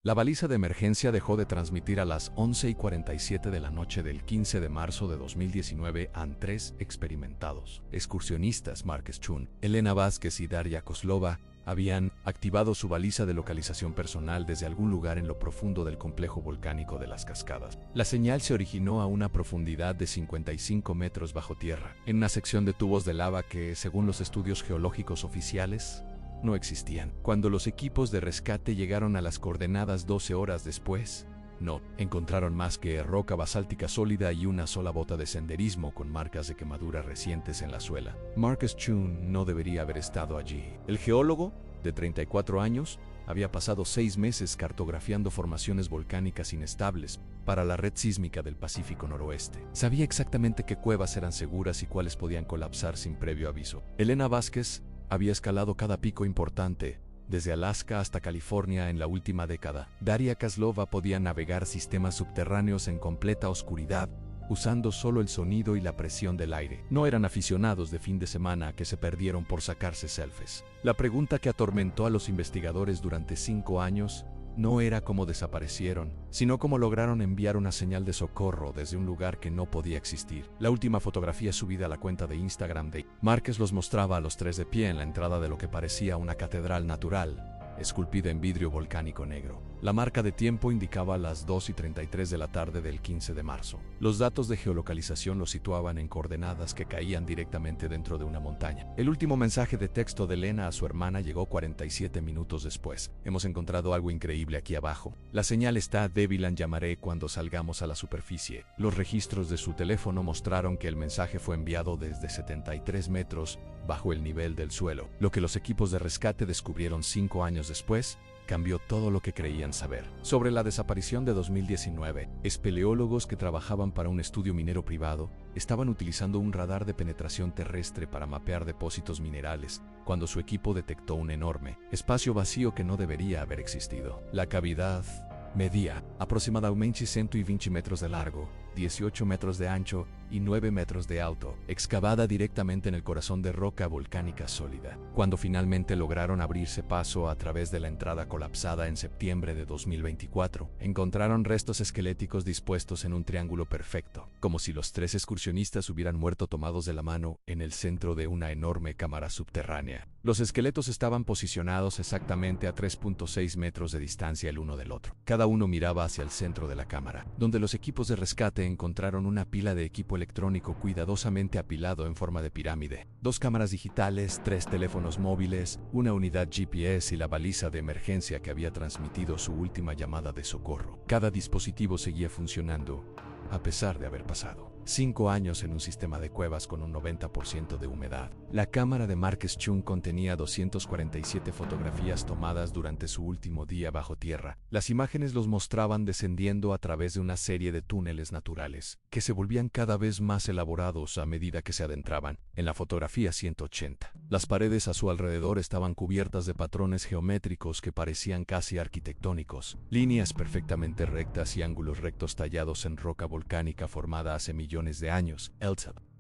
La baliza de emergencia dejó de transmitir a las 11:47 de la noche del 15 de marzo de 2019 a tres experimentados excursionistas, Marques Chun, Elena Vázquez y Daria Kozlova, habían activado su baliza de localización personal desde algún lugar en lo profundo del complejo volcánico de las Cascadas. La señal se originó a una profundidad de 55 metros bajo tierra, en una sección de tubos de lava que, según los estudios geológicos oficiales, no existían. Cuando los equipos de rescate llegaron a las coordenadas 12 horas después, no encontraron más que roca basáltica sólida y una sola bota de senderismo con marcas de quemadura recientes en la suela. Marques Chun no debería haber estado allí. El geólogo, de 34 años, había pasado 6 meses cartografiando formaciones volcánicas inestables para la red sísmica del Pacífico Noroeste. Sabía exactamente qué cuevas eran seguras y cuáles podían colapsar sin previo aviso. Elena Vázquez había escalado cada pico importante, desde Alaska hasta California en la última década. Daria Kozlova podía navegar sistemas subterráneos en completa oscuridad, usando solo el sonido y la presión del aire. No eran aficionados de fin de semana que se perdieron por sacarse selfies. La pregunta que atormentó a los investigadores durante 5 años no era cómo desaparecieron, sino cómo lograron enviar una señal de socorro desde un lugar que no podía existir. La última fotografía subida a la cuenta de Instagram de Marques los mostraba a los tres de pie en la entrada de lo que parecía una catedral natural, esculpida en vidrio volcánico negro. La marca de tiempo indicaba las 2:33 de la tarde del 15 de marzo. Los datos de geolocalización los situaban en coordenadas que caían directamente dentro de una montaña. El último mensaje de texto de Elena a su hermana llegó 47 minutos después. Hemos encontrado algo increíble aquí abajo. La señal está débil, llamaré cuando salgamos a la superficie. Los registros de su teléfono mostraron que el mensaje fue enviado desde 73 metros bajo el nivel del suelo. Lo que los equipos de rescate descubrieron 5 años después cambió todo lo que creían saber. Sobre la desaparición de 2019, espeleólogos que trabajaban para un estudio minero privado estaban utilizando un radar de penetración terrestre para mapear depósitos minerales, cuando su equipo detectó un enorme espacio vacío que no debería haber existido. La cavidad medía aproximadamente 120 metros de largo, 18 metros de ancho y 9 metros de alto, excavada directamente en el corazón de roca volcánica sólida. Cuando finalmente lograron abrirse paso a través de la entrada colapsada en septiembre de 2024, encontraron restos esqueléticos dispuestos en un triángulo perfecto, como si los tres excursionistas hubieran muerto tomados de la mano en el centro de una enorme cámara subterránea. Los esqueletos estaban posicionados exactamente a 3.6 metros de distancia el uno del otro. Cada uno miraba hacia el centro de la cámara, donde los equipos de rescate encontraron una pila de equipo electrónico cuidadosamente apilado en forma de pirámide, 2 cámaras digitales, 3 teléfonos móviles, una unidad GPS y la baliza de emergencia que había transmitido su última llamada de socorro. Cada dispositivo seguía funcionando, a pesar de haber pasado 5 años en un sistema de cuevas con un 90% de humedad. La cámara de Marques Chun contenía 247 fotografías tomadas durante su último día bajo tierra. Las imágenes los mostraban descendiendo a través de una serie de túneles naturales, que se volvían cada vez más elaborados a medida que se adentraban. En la fotografía 180, las paredes a su alrededor estaban cubiertas de patrones geométricos que parecían casi arquitectónicos, líneas perfectamente rectas y ángulos rectos tallados en roca volcánica formada hace millones de años.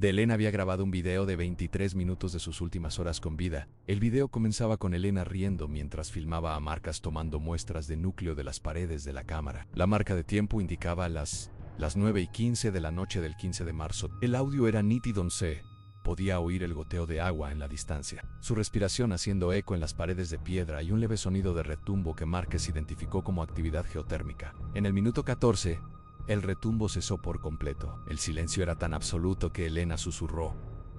Elena había grabado un video de 23 minutos de sus últimas horas con vida. El video comenzaba con Elena riendo mientras filmaba a Marques tomando muestras de núcleo de las paredes de la cámara. La marca de tiempo indicaba las 9:15 de la noche del 15 de marzo. El audio era nítido, se podía oír el goteo de agua en la distancia, su respiración haciendo eco en las paredes de piedra y un leve sonido de retumbo que Marques identificó como actividad geotérmica. En el minuto 14, el retumbo cesó por completo. El silencio era tan absoluto que Elena susurró,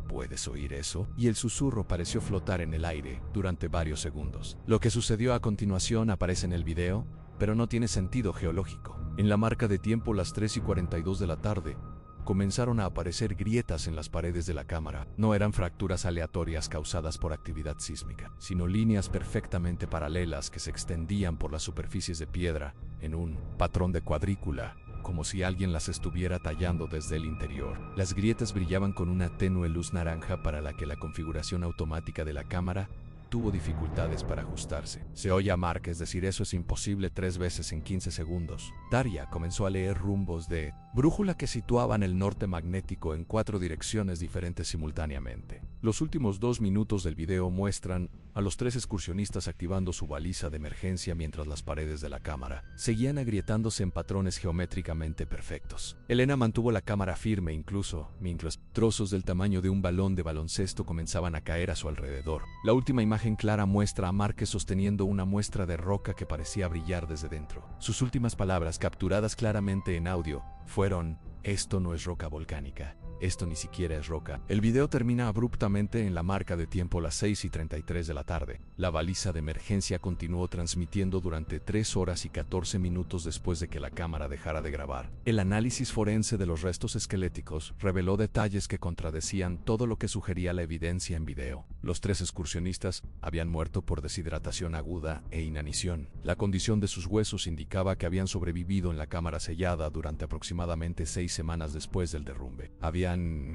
¿puedes oír eso? Y el susurro pareció flotar en el aire durante varios segundos. Lo que sucedió a continuación aparece en el video, pero no tiene sentido geológico. En la marca de tiempo, las 3:42 de la tarde, comenzaron a aparecer grietas en las paredes de la cámara. No eran fracturas aleatorias causadas por actividad sísmica, sino líneas perfectamente paralelas que se extendían por las superficies de piedra en un patrón de cuadrícula, como si alguien las estuviera tallando desde el interior. Las grietas brillaban con una tenue luz naranja para la que la configuración automática de la cámara tuvo dificultades para ajustarse. Se oye a Marques decir eso es imposible 3 veces en 15 segundos. Daria comenzó a leer rumbos de brújula que situaban el norte magnético en 4 direcciones diferentes simultáneamente. Los últimos 2 minutos del video muestran a los 3 excursionistas activando su baliza de emergencia mientras las paredes de la cámara seguían agrietándose en patrones geométricamente perfectos. Elena mantuvo la cámara firme incluso mientras trozos del tamaño de un balón de baloncesto comenzaban a caer a su alrededor. La última imagen clara muestra a Márquez sosteniendo una muestra de roca que parecía brillar desde dentro. Sus últimas palabras, capturadas claramente en audio, fueron: "Esto no es roca volcánica. Esto ni siquiera es roca". El video termina abruptamente en la marca de tiempo las 6:33 de la tarde. La baliza de emergencia continuó transmitiendo durante 3 horas y 14 minutos después de que la cámara dejara de grabar. El análisis forense de los restos esqueléticos reveló detalles que contradecían todo lo que sugería la evidencia en video. Los 3 excursionistas habían muerto por deshidratación aguda e inanición. La condición de sus huesos indicaba que habían sobrevivido en la cámara sellada durante aproximadamente 6 semanas después del derrumbe. Habían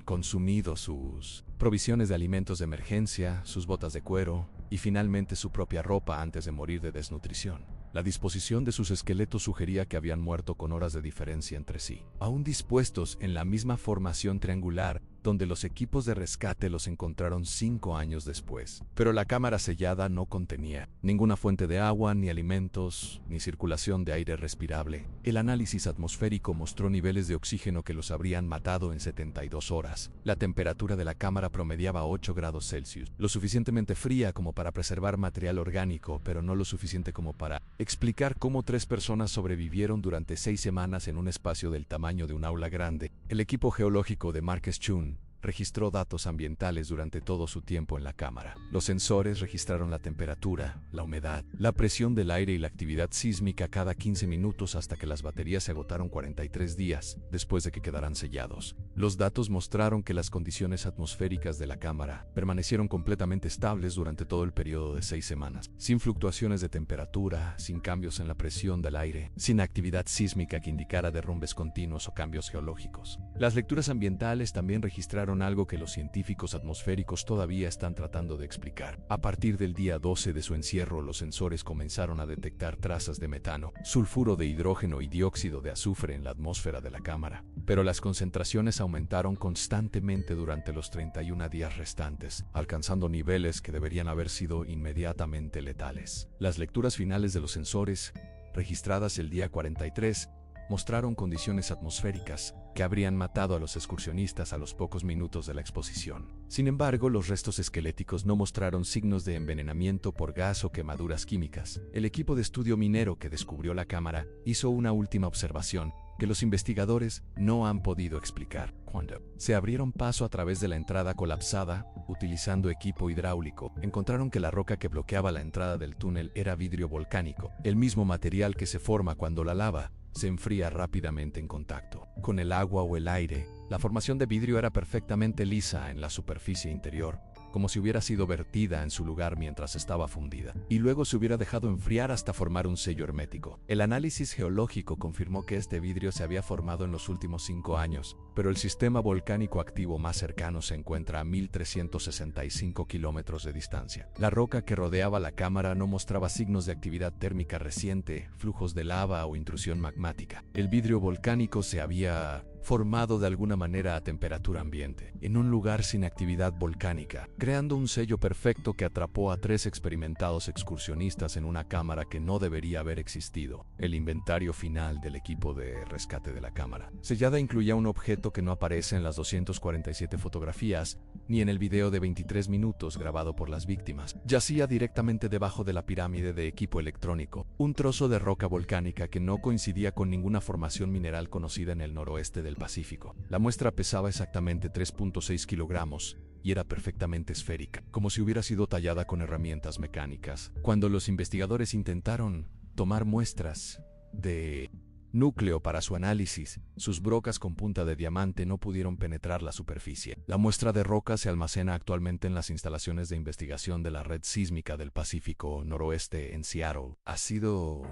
consumido sus provisiones de alimentos de emergencia, sus botas de cuero y finalmente su propia ropa antes de morir de desnutrición. La disposición de sus esqueletos sugería que habían muerto con horas de diferencia entre sí, aún dispuestos en la misma formación triangular donde los equipos de rescate los encontraron 5 años después. Pero la cámara sellada no contenía ninguna fuente de agua, ni alimentos, ni circulación de aire respirable. El análisis atmosférico mostró niveles de oxígeno que los habrían matado en 72 horas. La temperatura de la cámara promediaba 8 grados Celsius, lo suficientemente fría como para preservar material orgánico, pero no lo suficiente como para explicar cómo 3 personas sobrevivieron durante 6 semanas en un espacio del tamaño de un aula grande. El equipo geológico de Márquez Chun registró datos ambientales durante todo su tiempo en la cámara. Los sensores registraron la temperatura, la humedad, la presión del aire y la actividad sísmica cada 15 minutos hasta que las baterías se agotaron 43 días después de que quedaran sellados. Los datos mostraron que las condiciones atmosféricas de la cámara permanecieron completamente estables durante todo el periodo de 6 semanas, sin fluctuaciones de temperatura, sin cambios en la presión del aire, sin actividad sísmica que indicara derrumbes continuos o cambios geológicos. Las lecturas ambientales también registraron algo que los científicos atmosféricos todavía están tratando de explicar. A partir del día 12 de su encierro, los sensores comenzaron a detectar trazas de metano, sulfuro de hidrógeno y dióxido de azufre en la atmósfera de la cámara. Pero las concentraciones aumentaron constantemente durante los 31 días restantes, alcanzando niveles que deberían haber sido inmediatamente letales. Las lecturas finales de los sensores, registradas el día 43, mostraron condiciones atmosféricas que habrían matado a los excursionistas a los pocos minutos de la exposición. Sin embargo, los restos esqueléticos no mostraron signos de envenenamiento por gas o quemaduras químicas. El equipo de estudio minero que descubrió la cámara hizo una última observación que los investigadores no han podido explicar. Cuando se abrieron paso a través de la entrada colapsada, utilizando equipo hidráulico, encontraron que la roca que bloqueaba la entrada del túnel era vidrio volcánico, el mismo material que se forma cuando la lava se enfría rápidamente en contacto con el agua o el aire. La formación de vidrio era perfectamente lisa en la superficie interior, como si hubiera sido vertida en su lugar mientras estaba fundida, y luego se hubiera dejado enfriar hasta formar un sello hermético. El análisis geológico confirmó que este vidrio se había formado en los últimos 5 años, pero el sistema volcánico activo más cercano se encuentra a 1.365 kilómetros de distancia. La roca que rodeaba la cámara no mostraba signos de actividad térmica reciente, flujos de lava o intrusión magmática. El vidrio volcánico se había formado de alguna manera a temperatura ambiente, en un lugar sin actividad volcánica, creando un sello perfecto que atrapó a 3 experimentados excursionistas en una cámara que no debería haber existido. El inventario final del equipo de rescate de la cámara sellada incluía un objeto que no aparece en las 247 fotografías, ni en el video de 23 minutos grabado por las víctimas. Yacía directamente debajo de la pirámide de equipo electrónico, un trozo de roca volcánica que no coincidía con ninguna formación mineral conocida en el noroeste del Pacífico. La muestra pesaba exactamente 3.6 kilogramos y era perfectamente esférica, como si hubiera sido tallada con herramientas mecánicas. Cuando los investigadores intentaron tomar muestras de núcleo para su análisis, sus brocas con punta de diamante no pudieron penetrar la superficie. La muestra de roca se almacena actualmente en las instalaciones de investigación de la Red Sísmica del Pacífico Noroeste en Seattle. Ha sido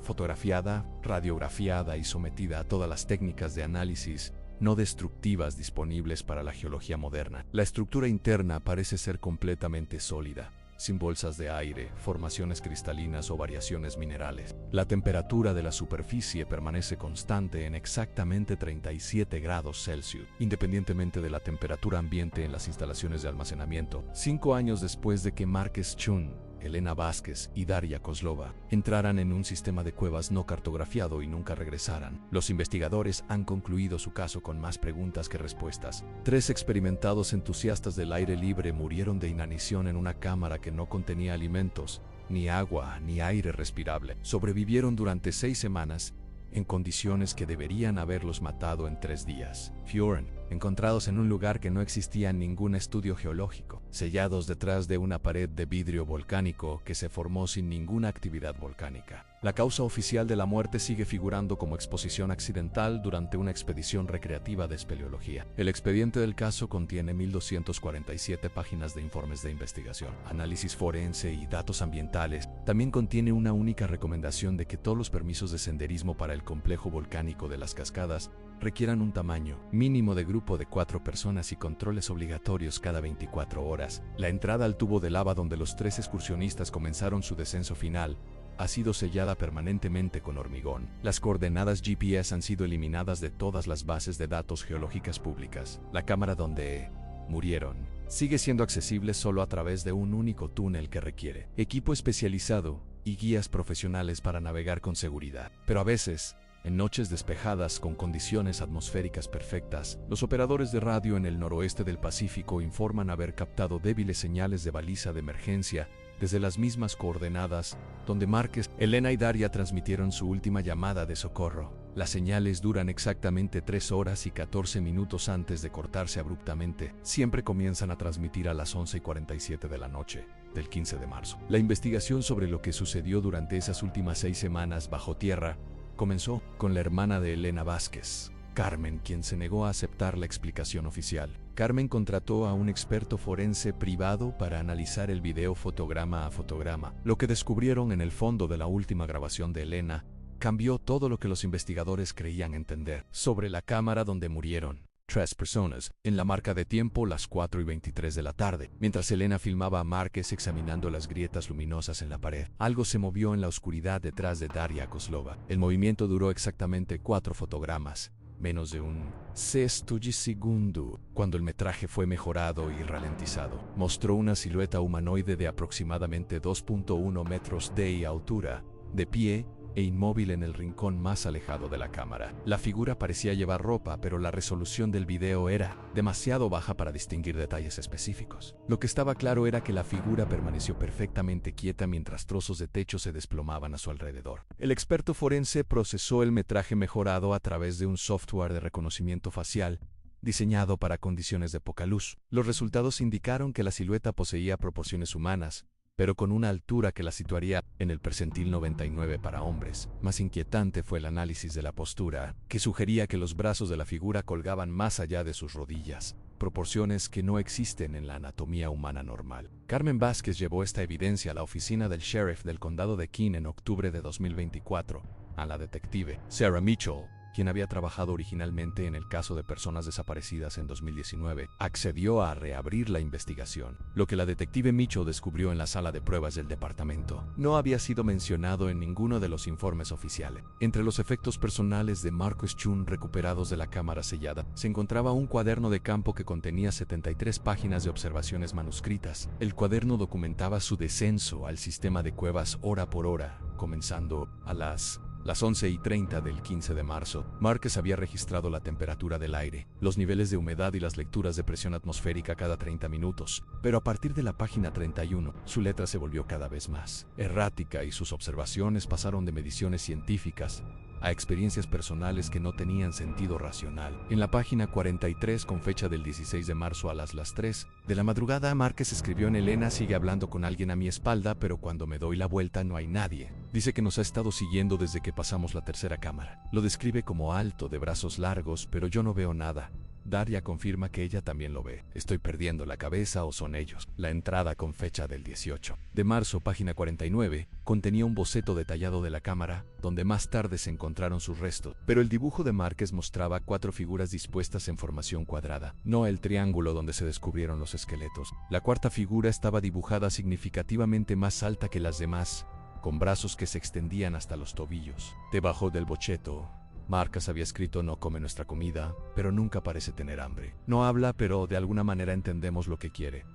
fotografiada, radiografiada y sometida a todas las técnicas de análisis no destructivas disponibles para la geología moderna. La estructura interna parece ser completamente sólida, sin bolsas de aire, formaciones cristalinas o variaciones minerales. La temperatura de la superficie permanece constante en exactamente 37 grados Celsius, independientemente de la temperatura ambiente en las instalaciones de almacenamiento. 5 años después de que Márquez Chun, Elena Vázquez y Daria Kozlova entraran en un sistema de cuevas no cartografiado y nunca regresaran, los investigadores han concluido su caso con más preguntas que respuestas. 3 experimentados entusiastas del aire libre murieron de inanición en una cámara que no contenía alimentos, ni agua, ni aire respirable. Sobrevivieron durante 6 semanas en condiciones que deberían haberlos matado en 3 días. Fueron encontrados en un lugar que no existía ningún estudio geológico, sellados detrás de una pared de vidrio volcánico que se formó sin ninguna actividad volcánica. La causa oficial de la muerte sigue figurando como exposición accidental durante una expedición recreativa de espeleología. El expediente del caso contiene 1247 páginas de informes de investigación, análisis forense y datos ambientales. También contiene una única recomendación de que todos los permisos de senderismo para el complejo volcánico de las Cascadas requieran un tamaño mínimo de grupo de 4 personas y controles obligatorios cada 24 horas. La entrada al tubo de lava donde los 3 excursionistas comenzaron su descenso final ha sido sellada permanentemente con hormigón. Las coordenadas GPS han sido eliminadas de todas las bases de datos geológicas públicas. La cámara donde murieron sigue siendo accesible solo a través de un único túnel que requiere equipo especializado y guías profesionales para navegar con seguridad. Pero a veces, en noches despejadas con condiciones atmosféricas perfectas, los operadores de radio en el noroeste del Pacífico informan haber captado débiles señales de baliza de emergencia desde las mismas coordenadas donde Márquez, Elena y Daria transmitieron su última llamada de socorro. Las señales duran exactamente 3 horas y 14 minutos antes de cortarse abruptamente. Siempre comienzan a transmitir a las 11:47 de la noche del 15 de marzo. La investigación sobre lo que sucedió durante esas últimas 6 semanas bajo tierra comenzó con la hermana de Elena Vázquez, Carmen, quien se negó a aceptar la explicación oficial. Carmen contrató a un experto forense privado para analizar el video fotograma a fotograma. Lo que descubrieron en el fondo de la última grabación de Elena cambió todo lo que los investigadores creían entender sobre la cámara donde murieron 3 personas. En la marca de tiempo, las 4:23 de la tarde, mientras Elena filmaba a Márquez examinando las grietas luminosas en la pared, algo se movió en la oscuridad detrás de Daria Kozlova. El movimiento duró exactamente 4 fotogramas, menos de un segundo. Cuando el metraje fue mejorado y ralentizado, mostró una silueta humanoide de aproximadamente 2.1 metros de altura, de pie e inmóvil en el rincón más alejado de la cámara. La figura parecía llevar ropa, pero la resolución del video era demasiado baja para distinguir detalles específicos. Lo que estaba claro era que la figura permaneció perfectamente quieta mientras trozos de techo se desplomaban a su alrededor. El experto forense procesó el metraje mejorado a través de un software de reconocimiento facial diseñado para condiciones de poca luz. Los resultados indicaron que la silueta poseía proporciones humanas, pero con una altura que la situaría en el percentil 99 para hombres. Más inquietante fue el análisis de la postura, que sugería que los brazos de la figura colgaban más allá de sus rodillas, proporciones que no existen en la anatomía humana normal. Carmen Vázquez llevó esta evidencia a la oficina del sheriff del condado de Keene en octubre de 2024, a la detective Sarah Mitchell, quien había trabajado originalmente en el caso de personas desaparecidas en 2019, accedió a reabrir la investigación. Lo que la detective Mitchell descubrió en la sala de pruebas del departamento no había sido mencionado en ninguno de los informes oficiales. Entre los efectos personales de Márquez Chun recuperados de la cámara sellada, se encontraba un cuaderno de campo que contenía 73 páginas de observaciones manuscritas. El cuaderno documentaba su descenso al sistema de cuevas hora por hora, comenzando a las 11:30 del 15 de marzo. Márquez había registrado la temperatura del aire, los niveles de humedad y las lecturas de presión atmosférica cada 30 minutos. Pero a partir de la página 31, su letra se volvió cada vez más errática y sus observaciones pasaron de mediciones científicas a experiencias personales que no tenían sentido racional. En la página 43, con fecha del 16 de marzo a las 3 de la madrugada, Márquez escribió: en Elena sigue hablando con alguien a mi espalda, pero cuando me doy la vuelta no hay nadie. Dice que nos ha estado siguiendo desde que pasamos la tercera cámara. Lo describe como alto, de brazos largos, pero yo no veo nada. Daria confirma que ella también lo ve. ¿Estoy perdiendo la cabeza o son ellos? La entrada, con fecha del 18 de marzo, página 49, contenía un boceto detallado de la cámara, donde más tarde se encontraron sus restos. Pero el dibujo de Márquez mostraba 4 figuras dispuestas en formación cuadrada, no el triángulo donde se descubrieron los esqueletos. La cuarta figura estaba dibujada significativamente más alta que las demás, con brazos que se extendían hasta los tobillos. Debajo del boceto, Marcas había escrito: no come nuestra comida, pero nunca parece tener hambre. No habla, pero de alguna manera entendemos lo que quiere.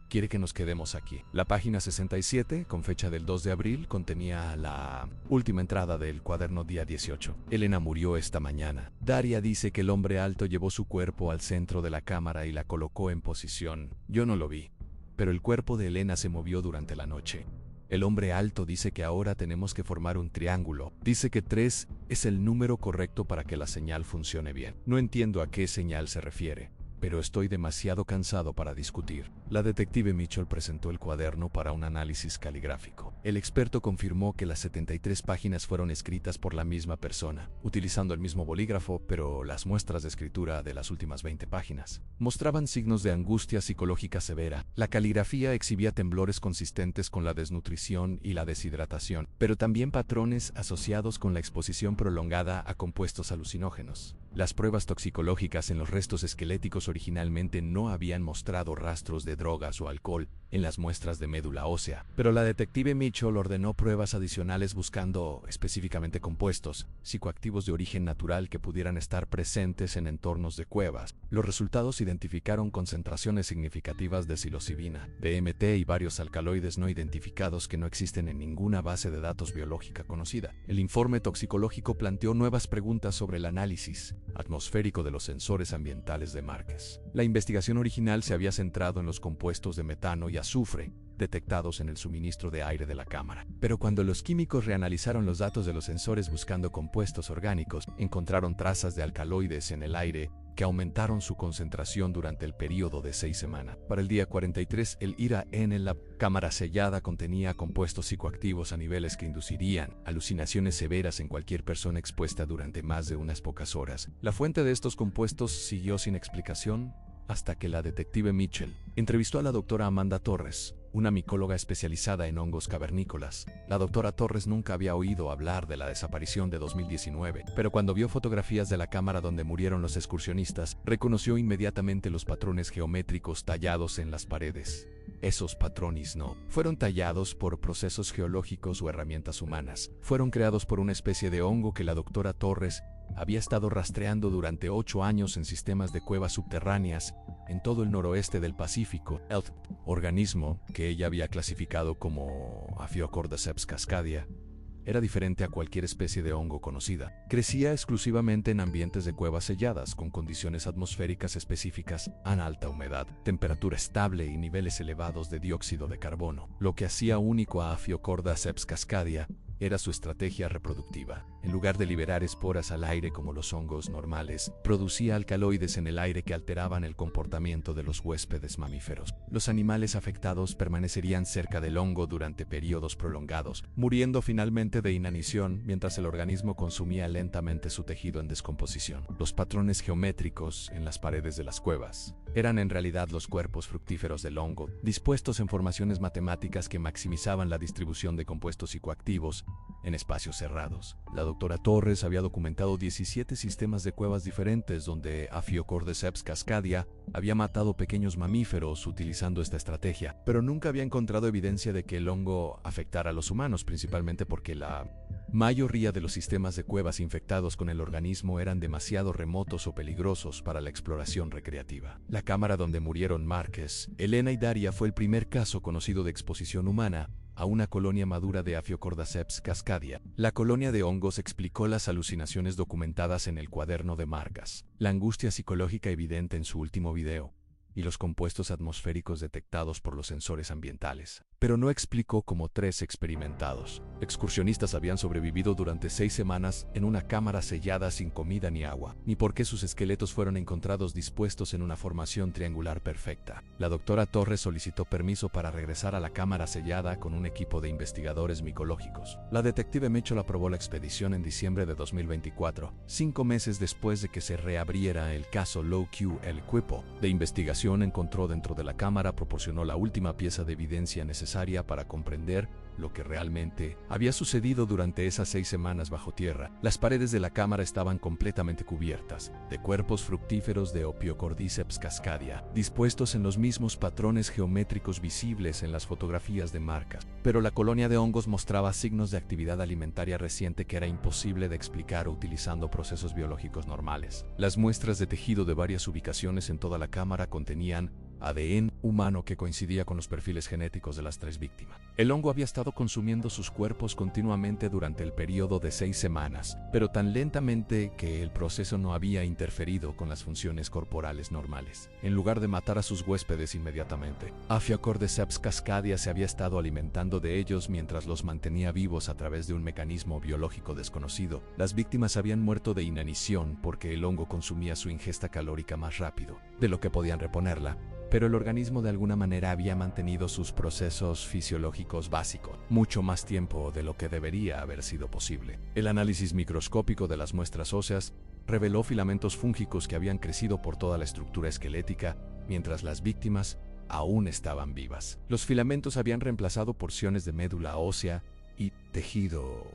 Quiere que nos quedemos aquí. La página 67, con fecha del 2 de abril, contenía la última entrada del cuaderno día 18. Elena murió esta mañana. Daria dice que el hombre alto llevó su cuerpo al centro de la cámara y la colocó en posición. Yo no lo vi, pero el cuerpo de Elena se movió durante la noche. El hombre alto dice que ahora tenemos que formar un triángulo. Dice que 3 es el número correcto para que la señal funcione bien. No entiendo a qué señal se refiere, pero estoy demasiado cansado para discutir. La detective Mitchell presentó el cuaderno para un análisis caligráfico. El experto confirmó que las 73 páginas fueron escritas por la misma persona, utilizando el mismo bolígrafo, pero las muestras de escritura de las últimas 20 páginas mostraban signos de angustia psicológica severa. La caligrafía exhibía temblores consistentes con la desnutrición y la deshidratación, pero también patrones asociados con la exposición prolongada a compuestos alucinógenos. Las pruebas toxicológicas en los restos esqueléticos originalmente no habían mostrado rastros de drogas o alcohol en las muestras de médula ósea, pero la detective Mitchell ordenó pruebas adicionales buscando específicamente compuestos psicoactivos de origen natural que pudieran estar presentes en entornos de cuevas. Los resultados identificaron concentraciones significativas de psilocibina, DMT y varios alcaloides no identificados que no existen en ninguna base de datos biológica conocida. El informe toxicológico planteó nuevas preguntas sobre el análisis atmosférico de los sensores ambientales de Marcas. La investigación original se había centrado en los compuestos de metano y azufre detectados en el suministro de aire de la cámara. Pero cuando los químicos reanalizaron los datos de los sensores buscando compuestos orgánicos, encontraron trazas de alcaloides en el aire que aumentaron su concentración durante el periodo de 6 semanas. Para el día 43, el IRA-N en la cámara sellada contenía compuestos psicoactivos a niveles que inducirían alucinaciones severas en cualquier persona expuesta durante más de unas pocas horas. La fuente de estos compuestos siguió sin explicación hasta que la detective Mitchell entrevistó a la doctora Amanda Torres, una micóloga especializada en hongos cavernícolas. La doctora Torres nunca había oído hablar de la desaparición de 2019, pero cuando vio fotografías de la cámara donde murieron los excursionistas, reconoció inmediatamente los patrones geométricos tallados en las paredes. Esos patrones no fueron tallados por procesos geológicos o herramientas humanas. Fueron creados por una especie de hongo que la doctora Torres había estado rastreando durante 8 años en sistemas de cuevas subterráneas en todo el noroeste del Pacífico. El organismo, que ella había clasificado como Aphiocordyceps cascadia, era diferente a cualquier especie de hongo conocida. Crecía exclusivamente en ambientes de cuevas selladas, con condiciones atmosféricas específicas, a alta humedad, temperatura estable y niveles elevados de dióxido de carbono. Lo que hacía único a Aphiocordyceps cascadia era su estrategia reproductiva. En lugar de liberar esporas al aire como los hongos normales, producía alcaloides en el aire que alteraban el comportamiento de los huéspedes mamíferos. Los animales afectados permanecerían cerca del hongo durante periodos prolongados, muriendo finalmente de inanición mientras el organismo consumía lentamente su tejido en descomposición. Los patrones geométricos en las paredes de las cuevas eran en realidad los cuerpos fructíferos del hongo, dispuestos en formaciones matemáticas que maximizaban la distribución de compuestos psicoactivos en espacios cerrados. La doctora Torres había documentado 17 sistemas de cuevas diferentes donde Aphiocordyceps cascadia había matado pequeños mamíferos utilizando esta estrategia, pero nunca había encontrado evidencia de que el hongo afectara a los humanos, principalmente porque la mayoría de los sistemas de cuevas infectados con el organismo eran demasiado remotos o peligrosos para la exploración recreativa. La cámara donde murieron Marcas, Elena y Daria fue el primer caso conocido de exposición humana a una colonia madura de Aphiocordyceps cascadia. La colonia de hongos explicó las alucinaciones documentadas en el cuaderno de Marcas, la angustia psicológica evidente en su último video, y los compuestos atmosféricos detectados por los sensores ambientales. Pero no explicó cómo 3 experimentados excursionistas habían sobrevivido durante 6 semanas en una cámara sellada sin comida ni agua, ni por qué sus esqueletos fueron encontrados dispuestos en una formación triangular perfecta. La doctora Torres solicitó permiso para regresar a la cámara sellada con un equipo de investigadores micológicos. La detective Mitchell aprobó la expedición en diciembre de 2024, 5 meses después de que se reabriera el caso Low-Q. El equipo de investigación encontró dentro de la cámara proporcionó la última pieza de evidencia necesaria necesaria para comprender lo que realmente había sucedido durante esas 6 semanas bajo tierra. Las paredes de la cámara estaban completamente cubiertas de cuerpos fructíferos de Ophiocordyceps cascadia, dispuestos en los mismos patrones geométricos visibles en las fotografías de marcas. Pero la colonia de hongos mostraba signos de actividad alimentaria reciente que era imposible de explicar utilizando procesos biológicos normales. Las muestras de tejido de varias ubicaciones en toda la cámara contenían ADN humano que coincidía con los perfiles genéticos de las 3 víctimas. El hongo había estado consumiendo sus cuerpos continuamente durante el periodo de 6 semanas, pero tan lentamente que el proceso no había interferido con las funciones corporales normales. En lugar de matar a sus huéspedes inmediatamente, Ophiocordyceps cascadia se había estado alimentando de ellos mientras los mantenía vivos a través de un mecanismo biológico desconocido. Las víctimas habían muerto de inanición porque el hongo consumía su ingesta calórica más rápido de lo que podían reponerla, pero el organismo de alguna manera había mantenido sus procesos fisiológicos básicos mucho más tiempo de lo que debería haber sido posible. El análisis microscópico de las muestras óseas reveló filamentos fúngicos que habían crecido por toda la estructura esquelética mientras las víctimas aún estaban vivas. Los filamentos habían reemplazado porciones de médula ósea y tejido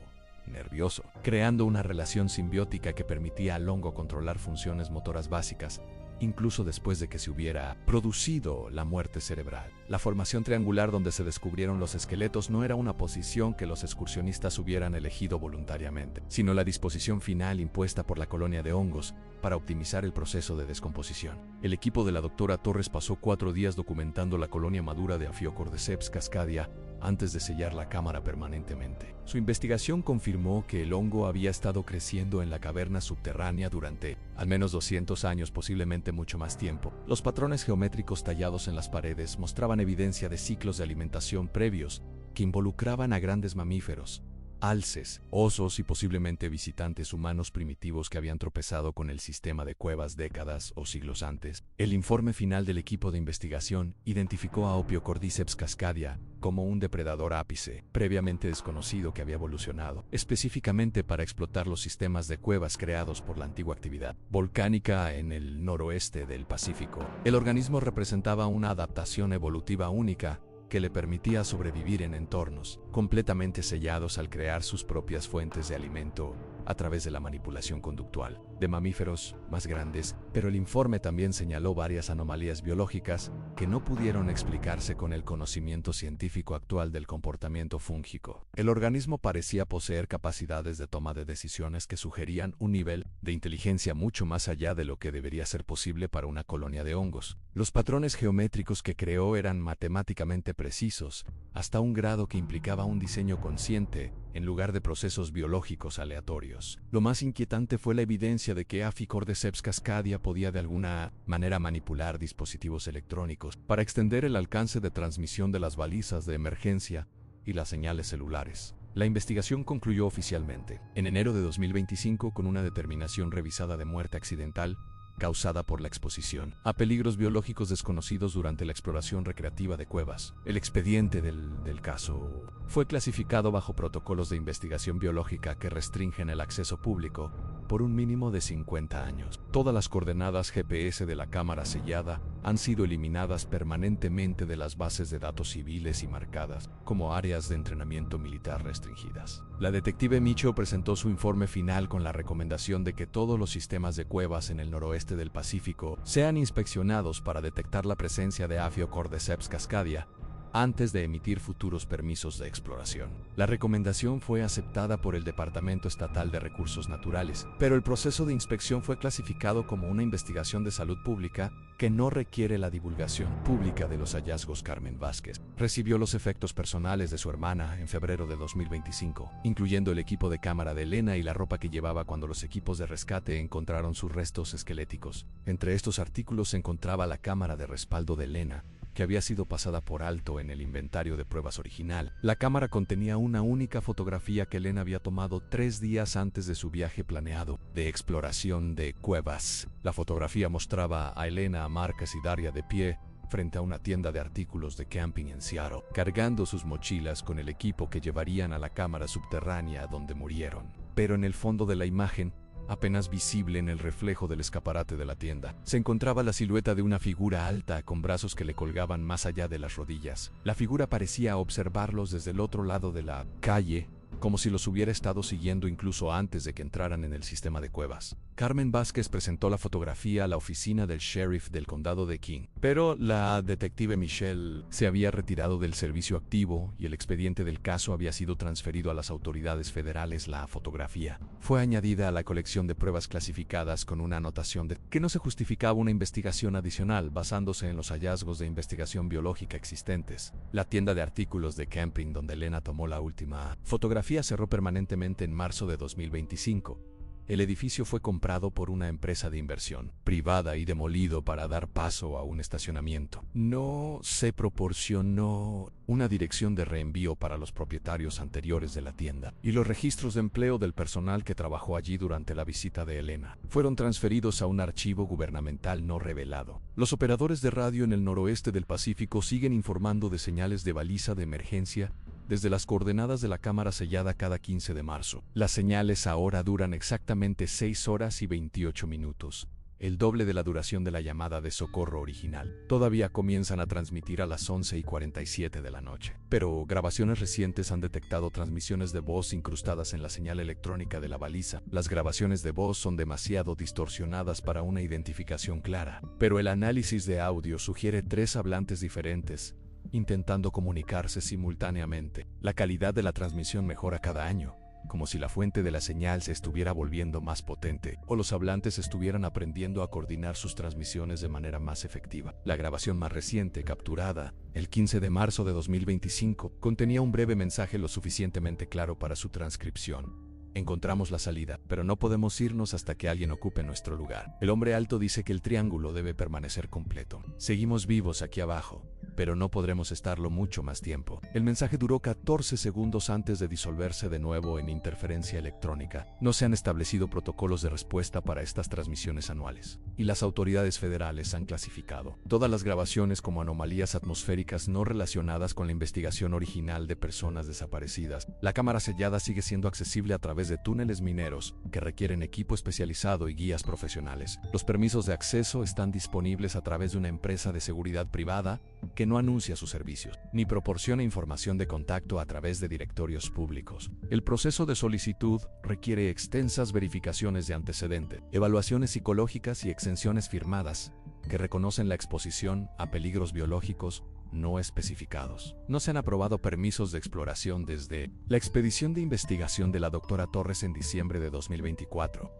nervioso, creando una relación simbiótica que permitía al hongo controlar funciones motoras básicas, incluso después de que se hubiera producido la muerte cerebral. La formación triangular donde se descubrieron los esqueletos no era una posición que los excursionistas hubieran elegido voluntariamente, sino la disposición final impuesta por la colonia de hongos para optimizar el proceso de descomposición. El equipo de la doctora Torres pasó 4 días documentando la colonia madura de Ophiocordyceps cascadia antes de sellar la cámara permanentemente. Su investigación confirmó que el hongo había estado creciendo en la caverna subterránea durante al menos 200 años, posiblemente mucho más tiempo. Los patrones geométricos tallados en las paredes mostraban evidencia de ciclos de alimentación previos que involucraban a grandes mamíferos, alces, osos y posiblemente visitantes humanos primitivos que habían tropezado con el sistema de cuevas décadas o siglos antes. El informe final del equipo de investigación identificó a Ophiocordyceps cascadia como un depredador ápice, previamente desconocido que había evolucionado específicamente para explotar los sistemas de cuevas creados por la antigua actividad volcánica en el noroeste del Pacífico. El organismo representaba una adaptación evolutiva única que le permitía sobrevivir en entornos completamente sellados al crear sus propias fuentes de alimento a través de la manipulación conductual de mamíferos más grandes, pero el informe también señaló varias anomalías biológicas que no pudieron explicarse con el conocimiento científico actual del comportamiento fúngico. El organismo parecía poseer capacidades de toma de decisiones que sugerían un nivel de inteligencia mucho más allá de lo que debería ser posible para una colonia de hongos. Los patrones geométricos que creó eran matemáticamente precisos, hasta un grado que implicaba un diseño consciente en lugar de procesos biológicos aleatorios. Lo más inquietante fue la evidencia de que Ophiocordyceps cascadia podía de alguna manera manipular dispositivos electrónicos para extender el alcance de transmisión de las balizas de emergencia y las señales celulares. La investigación concluyó oficialmente en enero de 2025 con una determinación revisada de muerte accidental causada por la exposición a peligros biológicos desconocidos durante la exploración recreativa de cuevas. El expediente del caso fue clasificado bajo protocolos de investigación biológica que restringen el acceso público por un mínimo de 50 años. Todas las coordenadas GPS de la cámara sellada han sido eliminadas permanentemente de las bases de datos civiles y marcadas como áreas de entrenamiento militar restringidas. La detective Micho presentó su informe final con la recomendación de que todos los sistemas de cuevas en el noroeste del Pacífico sean inspeccionados para detectar la presencia de Ophiocordyceps cascadia antes de emitir futuros permisos de exploración. La recomendación fue aceptada por el Departamento Estatal de Recursos Naturales, pero el proceso de inspección fue clasificado como una investigación de salud pública que no requiere la divulgación pública de los hallazgos. Carmen Vázquez recibió los efectos personales de su hermana en febrero de 2025, incluyendo el equipo de cámara de Elena y la ropa que llevaba cuando los equipos de rescate encontraron sus restos esqueléticos. Entre estos artículos se encontraba la cámara de respaldo de Elena, que había sido pasada por alto en el inventario de pruebas original. La cámara contenía una única fotografía que Elena había tomado 3 días antes de su viaje planeado de exploración de cuevas. La fotografía mostraba a Elena, Marcus y Daria de pie frente a una tienda de artículos de camping en Seattle, cargando sus mochilas con el equipo que llevarían a la cámara subterránea donde murieron. Pero en el fondo de la imagen Apenas visible en el reflejo del escaparate de la tienda, se encontraba la silueta de una figura alta con brazos que le colgaban más allá de las rodillas. La figura parecía observarlos desde el otro lado de la calle, como si los hubiera estado siguiendo incluso antes de que entraran en el sistema de cuevas. Carmen Vázquez presentó la fotografía a la oficina del sheriff del condado de King, pero la detective Michelle se había retirado del servicio activo y el expediente del caso había sido transferido a las autoridades federales. La fotografía fue añadida a la colección de pruebas clasificadas con una anotación de que no se justificaba una investigación adicional basándose en los hallazgos de investigación biológica existentes. La tienda de artículos de camping donde Elena tomó la última fotografía cerró permanentemente en marzo de 2025. El edificio fue comprado por una empresa de inversión privada y demolido para dar paso a un estacionamiento. No se proporcionó una dirección de reenvío para los propietarios anteriores de la tienda, y los registros de empleo del personal que trabajó allí durante la visita de Elena fueron transferidos a un archivo gubernamental no revelado. Los operadores de radio en el noroeste del Pacífico siguen informando de señales de baliza de emergencia desde las coordenadas de la cámara sellada cada 15 de marzo. Las señales ahora duran exactamente 6 horas y 28 minutos, el doble de la duración de la llamada de socorro original. Todavía comienzan a transmitir a las 11:47 de la noche, pero grabaciones recientes han detectado transmisiones de voz incrustadas en la señal electrónica de la baliza. Las grabaciones de voz son demasiado distorsionadas para una identificación clara, pero el análisis de audio sugiere 3 hablantes diferentes intentando comunicarse simultáneamente. La calidad de la transmisión mejora cada año, como si la fuente de la señal se estuviera volviendo más potente o los hablantes estuvieran aprendiendo a coordinar sus transmisiones de manera más efectiva. La grabación más reciente, capturada el 15 de marzo de 2025, contenía un breve mensaje lo suficientemente claro para su transcripción. Encontramos la salida, pero no podemos irnos hasta que alguien ocupe nuestro lugar. El hombre alto dice que el triángulo debe permanecer completo. Seguimos vivos aquí abajo, pero no podremos estarlo mucho más tiempo. El mensaje duró 14 segundos antes de disolverse de nuevo en interferencia electrónica. No se han establecido protocolos de respuesta para estas transmisiones anuales, y las autoridades federales han clasificado todas las grabaciones como anomalías atmosféricas no relacionadas con la investigación original de personas desaparecidas. La cámara sellada sigue siendo accesible a través de túneles mineros que requieren equipo especializado y guías profesionales. Los permisos de acceso están disponibles a través de una empresa de seguridad privada que no anuncia sus servicios, ni proporciona información de contacto a través de directorios públicos. El proceso de solicitud requiere extensas verificaciones de antecedente, evaluaciones psicológicas y exenciones firmadas que reconocen la exposición a peligros biológicos no especificados. No se han aprobado permisos de exploración desde la expedición de investigación de la doctora Torres en diciembre de 2024.